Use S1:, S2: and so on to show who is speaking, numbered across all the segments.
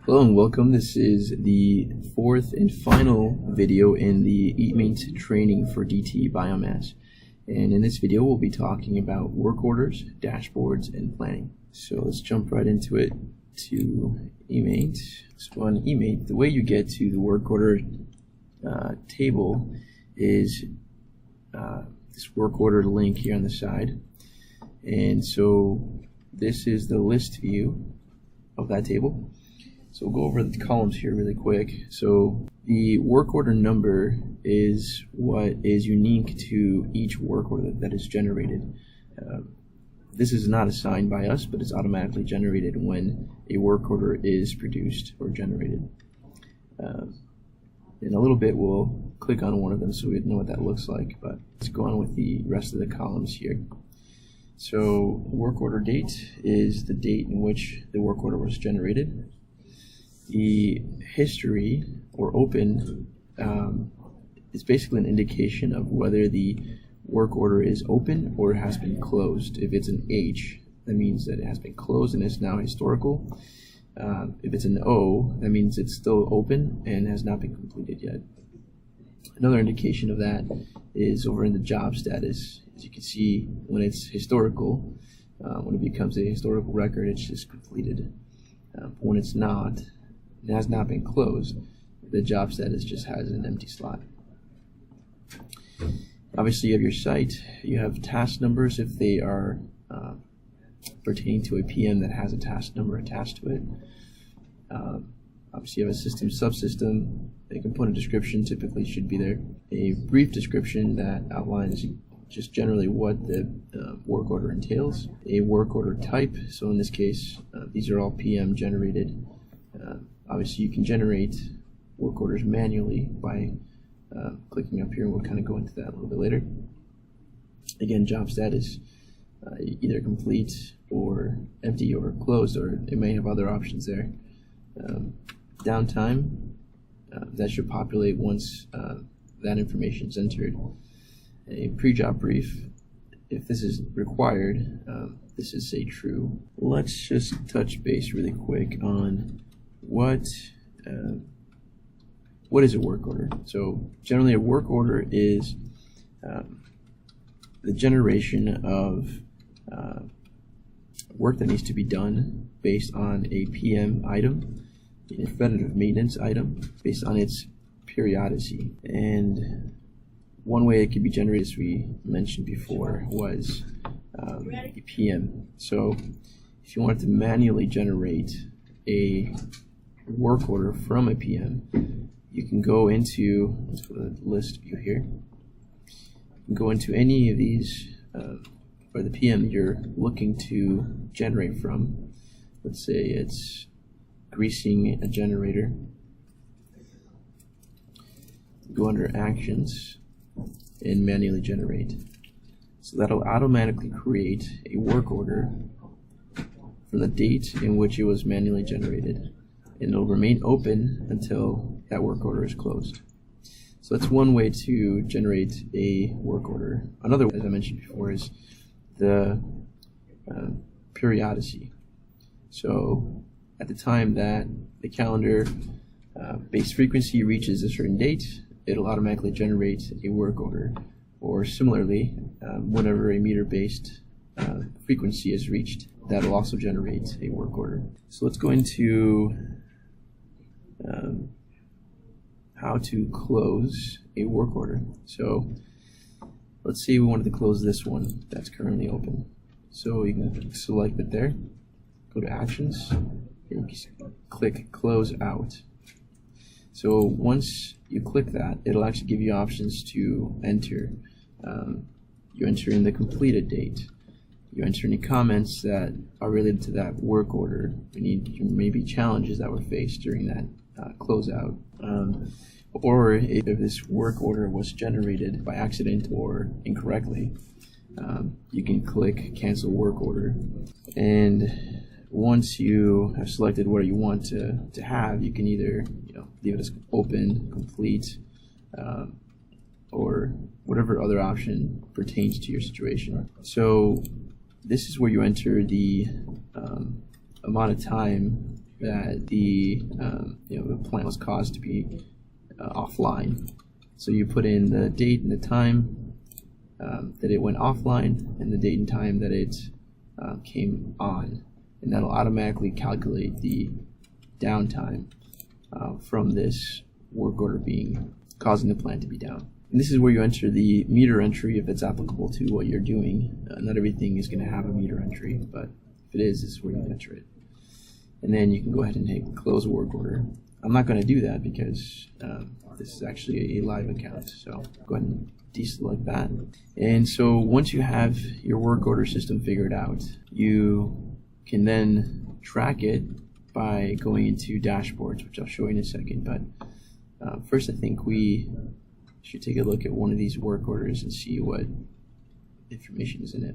S1: Hello and welcome. This is the fourth and final video in the EatMate training for DTE Biomass. And in this video, we'll be talking about work orders, dashboards, and planning. So let's jump right into it to EatMate. So on EatMate, the way you get to the work order table is this work order link here on the side. And so this is the list view of that table. So we'll go over the columns here really quick. So the work order number is what is unique to each work order that is generated. This is not assigned by us, but it's automatically generated when a work order is produced or generated. In a little bit, we'll click on one of them so we know what that looks like, but let's go on with the rest of the columns here. So work order date is the date in which the work order was generated. The history, or open, is basically an indication of whether the work order is open or has been closed. If it's an H, that means that it has been closed and is now historical. If it's an O, that means it's still open and has not been completed yet. Another indication of that is over in the job status. As you can see, when it's historical, when it becomes a historical record, it's just completed. When it's not, it has not been closed, the job status just has an empty slot. Obviously, you have your site, you have task numbers if they are pertaining to a PM that has a task number attached to it. Obviously, you have a system subsystem. A component description typically should be there. A brief description that outlines just generally what the work order entails. A work order type, so in this case, these are all PM generated. Obviously, you can generate work orders manually by clicking up here, and we'll kind of go into that a little bit later. Again, job status, either complete or empty or closed, or it may have other options there. Downtime, that should populate once that information is entered. A pre-job brief, if this is required, this is say true. Let's just touch base really quick on what is a work order. So generally a work order is the generation of work that needs to be done based on a PM item, a preventative maintenance item, based on its periodicy. And one way it could be generated, as we mentioned before, was a PM. So if you wanted to manually generate a work order from a PM, you can go into, let's go to the list view here, you can go into any of these, or the PM you're looking to generate from. Let's say it's greasing a generator. Go under actions and manually generate. So that'll automatically create a work order from the date in which it was manually generated, and it'll remain open until that work order is closed. So that's one way to generate a work order. Another way, as I mentioned before, is the periodicy. So at the time that the calendar base frequency reaches a certain date, it'll automatically generate a work order. Or similarly, whenever a meter-based frequency is reached, that'll also generate a work order. So let's go into how to close a work order. So let's say we wanted to close this one that's currently open. So you can select it there, go to actions, and you can click close out. So once you click that, it'll actually give you options to enter. You enter in the completed date. You enter any comments that are related to that work order. Maybe challenges that were faced during that closeout. Or if this work order was generated by accident or incorrectly, you can click cancel work order. And once you have selected what you want to have, you can either leave it as open, complete, or whatever other option pertains to your situation. So this is where you enter the amount of time that the the plant was caused to be offline. So you put in the date and the time that it went offline, and the date and time that it came on, and that'll automatically calculate the downtime from this work order causing the plant to be down. And this is where you enter the meter entry if it's applicable to what you're doing. Not everything is going to have a meter entry, but if it is, this is where you enter it. And then you can go ahead and hit close work order. I'm not going to do that because this is actually a live account. So go ahead and deselect that. And so once you have your work order system figured out, you can then track it by going into dashboards, which I'll show you in a second. But first, I think we should take a look at one of these work orders and see what information is in it.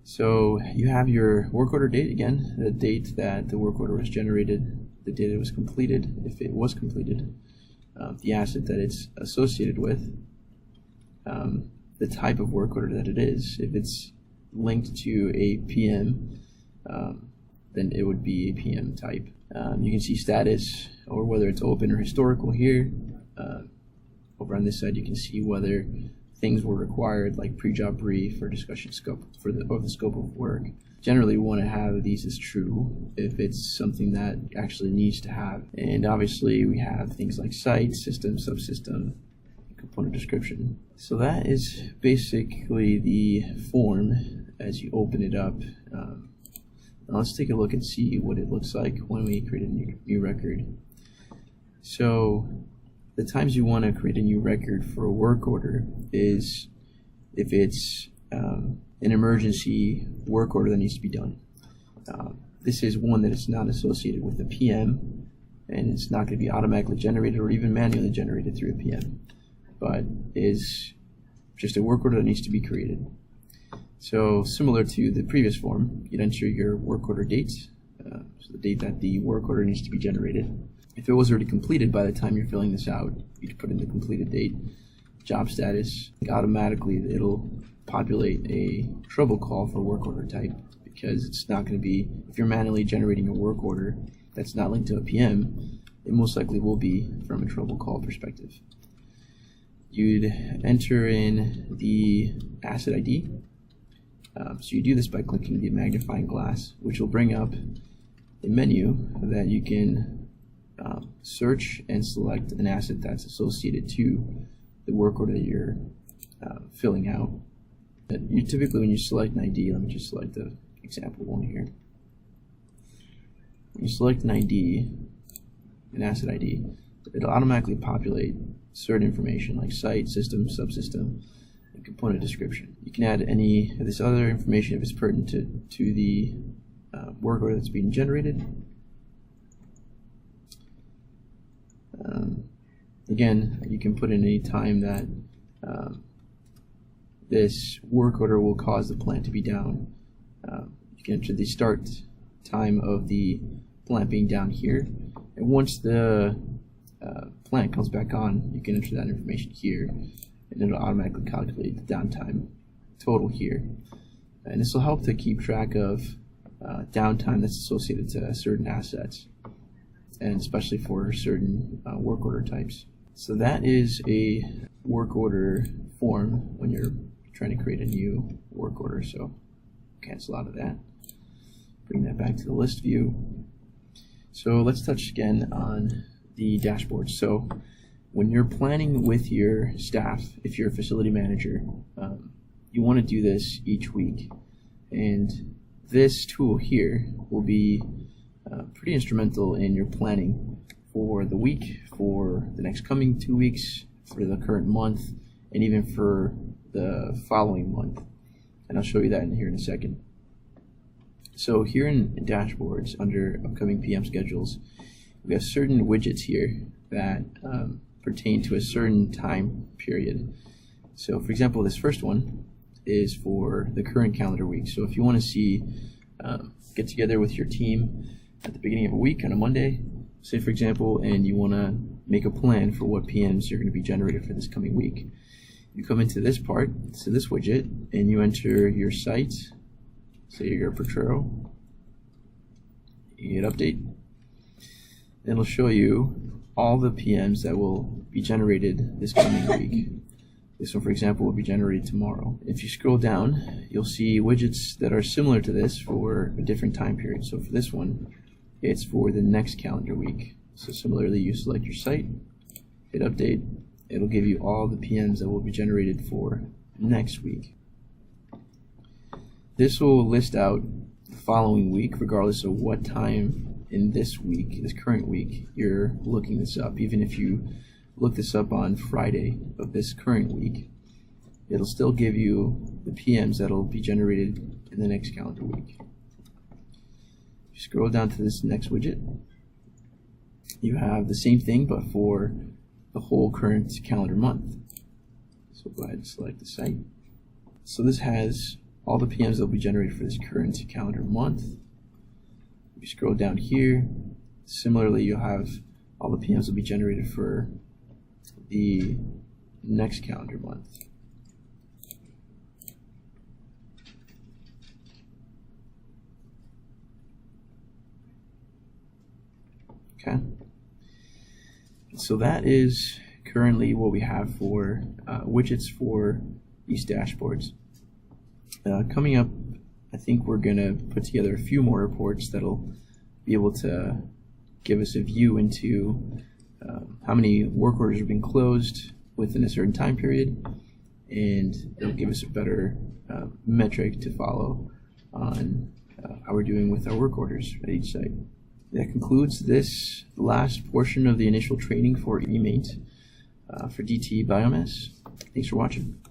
S1: So you have your work order date again, the date that the work order was generated, the date it was completed, if it was completed, the asset that it's associated with, the type of work order that it is. If it's linked to a PM, then it would be a PM type. You can see status, or whether it's open or historical here. Over on this side, you can see whether things were required, like pre-job brief or discussion scope of the scope of work. Generally, we want to have these as true if it's something that actually needs to have. And obviously, we have things like site, system, subsystem, component description. So that is basically the form as you open it up. Now let's take a look and see what it looks like when we create a new record. So the times you want to create a new record for a work order is if it's an emergency work order that needs to be done. This is one that is not associated with a PM, and it's not going to be automatically generated or even manually generated through a PM, but is just a work order that needs to be created. So similar to the previous form, you'd enter your work order date, so the date that the work order needs to be generated. If it was already completed by the time you're filling this out, you'd put in the completed date, job status. Automatically, it'll populate a trouble call for work order type, because it's not going to be, if you're manually generating a work order that's not linked to a PM, it most likely will be from a trouble call perspective. You'd enter in the asset ID. So you do this by clicking the magnifying glass, which will bring up a menu that you can search and select an asset that's associated to the work order that you're filling out. You typically, when you select an ID, let me just select the example one here. When you select an ID, an asset ID, it'll automatically populate certain information like site, system, subsystem, and component description. You can add any of this other information if it's pertinent to the work order that's being generated. Again, you can put in any time that this work order will cause the plant to be down. You can enter the start time of the plant being down here, and once the plant comes back on, you can enter that information here, and it'll automatically calculate the downtime total here. And this will help to keep track of downtime that's associated to certain assets, and especially for certain work order types. So that is a work order form when you're trying to create a new work order. So cancel out of that. Bring that back to the list view. So let's touch again on the dashboard. So when you're planning with your staff, if you're a facility manager, you want to do this each week. And this tool here will be pretty instrumental in your planning for the week, for the next coming 2 weeks, for the current month, and even for the following month. And I'll show you that in here in a second. So here in dashboards, under upcoming PM schedules, we have certain widgets here that pertain to a certain time period. So for example, this first one is for the current calendar week. So if you want to see, get together with your team at the beginning of a week on a Monday, say for example, and you want to make a plan for what PMs you're going to be generated for this coming week. You come into this part, so this widget, and you enter your site, say your Potrero, You hit update. It'll show you all the PMs that will be generated this coming week. This one, for example, will be generated tomorrow. If you scroll down, you'll see widgets that are similar to this for a different time period. So for this one, it's for the next calendar week. So similarly, you select your site, hit update. It'll give you all the PMs that will be generated for next week. This will list out the following week, regardless of what time in this week, this current week, you're looking this up. Even if you look this up on Friday of this current week, it'll still give you the PMs that'll be generated in the next calendar week. If you scroll down to this next widget, you have the same thing but for the whole current calendar month. So go ahead and select the site. So this has all the PMs that will be generated for this current calendar month. If you scroll down here, similarly you'll have all the PMs will be generated for the next calendar month. Okay. So that is currently what we have for widgets for these dashboards. Coming up, I think we're going to put together a few more reports that'll be able to give us a view into how many work orders have been closed within a certain time period, and it'll give us a better metric to follow on how we're doing with our work orders at each site. That concludes this last portion of the initial training for eMaint for DTE Biomass. Thanks for watching.